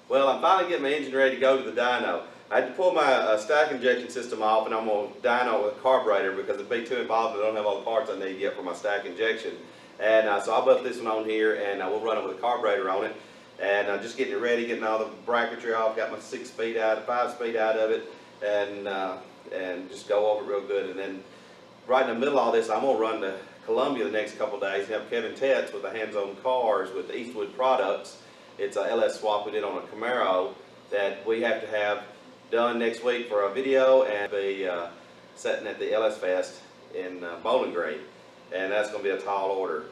Well, I'm finally getting my engine ready to go to the dyno. I had to pull my stack injection system off, and I'm going to dyno with a carburetor because it'd be too involved. I don't have all the parts I need yet for my stack injection. And so I'll buff this one on here, and we'll run it with a carburetor on it. And just getting it ready, getting all the bracketry off, got my 5-speed out of it, and just go over it real good. And then right in the middle of all this, I'm going to run to Columbia the next couple of days and have Kevin Tetz with the hands-on cars with the Eastwood products. It's a LS swap we did on a Camaro that we have to have done next week for a video and be setting at the LS Fest in Bowling Green. And that's going to be a tall order.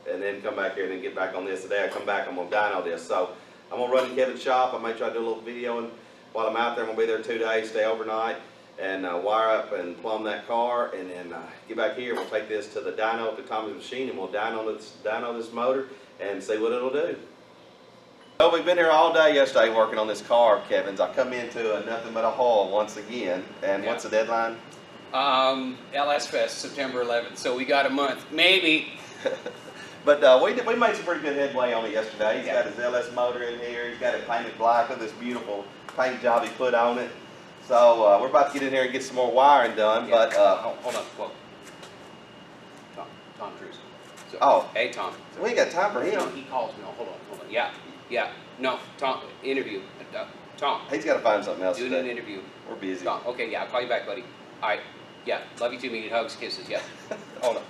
And then come back here and then get back on this. Today I come back, I'm going to dyno this. So I'm going to run to Kevin's shop. I may try to do a little video, and while I'm out there, I'm going to be there 2 days, stay overnight, and wire up and plumb that car, and then get back here. We'll take this to the dyno at the Tommy's machine, and we'll dyno this motor and see what it'll do. Well, we've been here all day yesterday working on this car, Kevin's. I come into nothing but a hole once again. And what's the deadline? LS Fest, September 11th. So we got a month, maybe. But we made some pretty good headway on it yesterday. He's got his LS motor in here. He's got it painted black with this beautiful paint job he put on it. So we're about to get in here and get some more wiring done. Yeah. But hold on. Whoa. Tom Cruise. So, oh, hey Tom. We ain't got time for him. No, he calls me. Oh, hold on. Yeah. No, Tom. Interview. Tom. He's got to find something else. Doing an interview. We're busy. Tom. Okay. Yeah. I'll call you back, buddy. All right. Yeah. Love you too. Meaning hugs, kisses. Yeah. Hold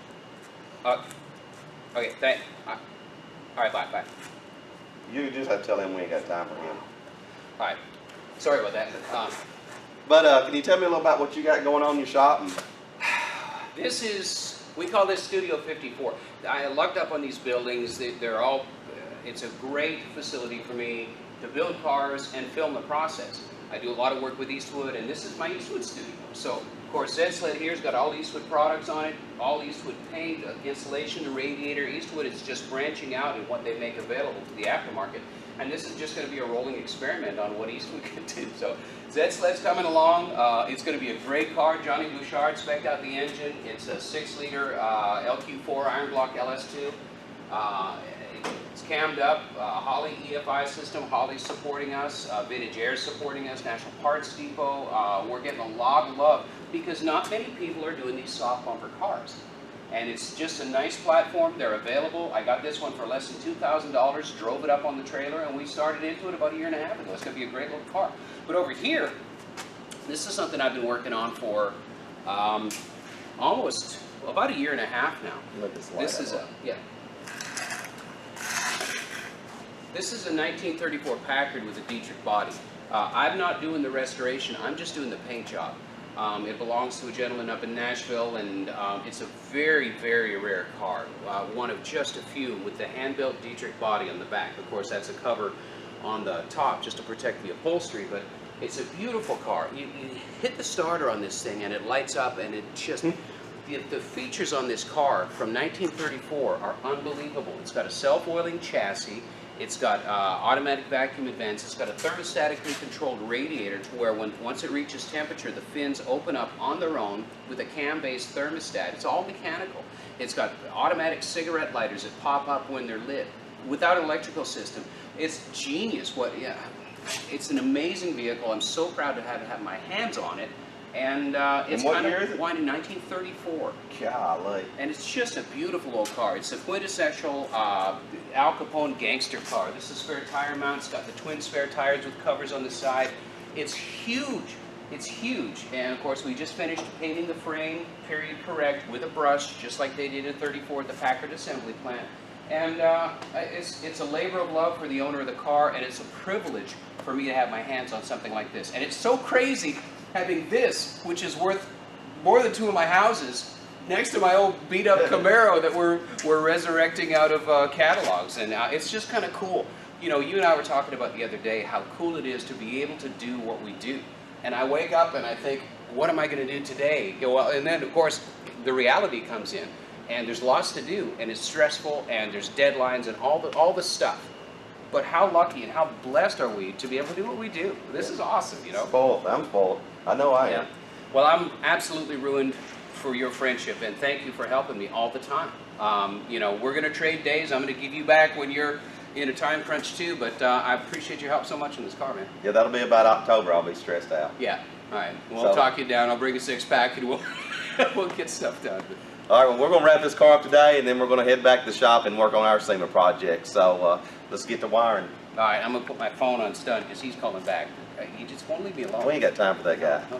on. Okay, thanks. All right, bye. You just have to tell him we ain't got time for him. All right. Sorry about that. But can you tell me a little about what you got going on in your shop? We call this Studio 54. I lucked up on these buildings. They're all, it's a great facility for me to build cars and film the process. I do a lot of work with Eastwood, and this is my Eastwood studio. So, of course, sled here's got all Eastwood products on it, all Eastwood paint, insulation, the radiator. Eastwood is just branching out in what they make available to the aftermarket. And this is just going to be a rolling experiment on what Eastwood can do. So, sled's coming along. It's going to be a great car. Johnny Bouchard spec'd out the engine. It's a 6-liter LQ4 Iron Block LS2. It's cammed up, Holley EFI system, Holley's supporting us, Vintage Air's supporting us, National Parts Depot. We're getting a lot of love because not many people are doing these soft bumper cars. And it's just a nice platform. They're available. I got this one for less than $2,000, drove it up on the trailer, and we started into it about a year and a half ago. It's going to be a great little car. But over here, this is something I've been working on for almost about a year and a half now. This is This is a 1934 Packard with a Dietrich body. I'm not doing the restoration, I'm just doing the paint job. It belongs to a gentleman up in Nashville, and it's a very, very rare car. One of just a few with the hand-built Dietrich body on the back. Of course, that's a cover on the top just to protect the upholstery, but it's a beautiful car. You hit the starter on this thing and it lights up, and it just... The features on this car from 1934 are unbelievable. It's got a self-oiling chassis. It's got automatic vacuum advance. It's got a thermostatically controlled radiator to where once it reaches temperature, the fins open up on their own with a cam-based thermostat. It's all mechanical. It's got automatic cigarette lighters that pop up when they're lit without an electrical system. It's genius. It's an amazing vehicle. I'm so proud to have my hands on it. And it's kind of wine in 1934. Golly. And it's just a beautiful old car. It's a quintessential Al Capone gangster car. This is spare tire mount. It's got the twin spare tires with covers on the side. It's huge. It's huge. And of course, we just finished painting the frame, period correct, with a brush, just like they did in 34 at the Packard assembly plant. And it's a labor of love for the owner of the car, and it's a privilege for me to have my hands on something like this. And it's so crazy having this, which is worth more than 2 of my houses, next to my old beat-up Camaro that we're resurrecting out of catalogs. And it's just kind of cool. You know, you and I were talking about the other day how cool it is to be able to do what we do. And I wake up and I think, what am I going to do today? Well, and then, of course, the reality comes in. And there's lots to do, and it's stressful, and there's deadlines and all the stuff. But how lucky and how blessed are we to be able to do what we do? This is awesome, you know? I'm full. I know I am. Well, I'm absolutely ruined for your friendship, and thank you for helping me all the time. You know, we're going to trade days. I'm going to give you back when you're in a time crunch too, but I appreciate your help so much in this car, man. Yeah, that'll be about October. I'll be stressed out. Yeah. All right. We'll So- talk you down. I'll bring a 6-pack and we'll we'll get stuff done. All right, well, we're gonna wrap this car up today, and then we're gonna head back to the shop and work on our SEMA project. So let's get to wiring. All right. I'm gonna put my phone on stun because he's calling back. He just won't leave me alone. We ain't got time for that guy. No.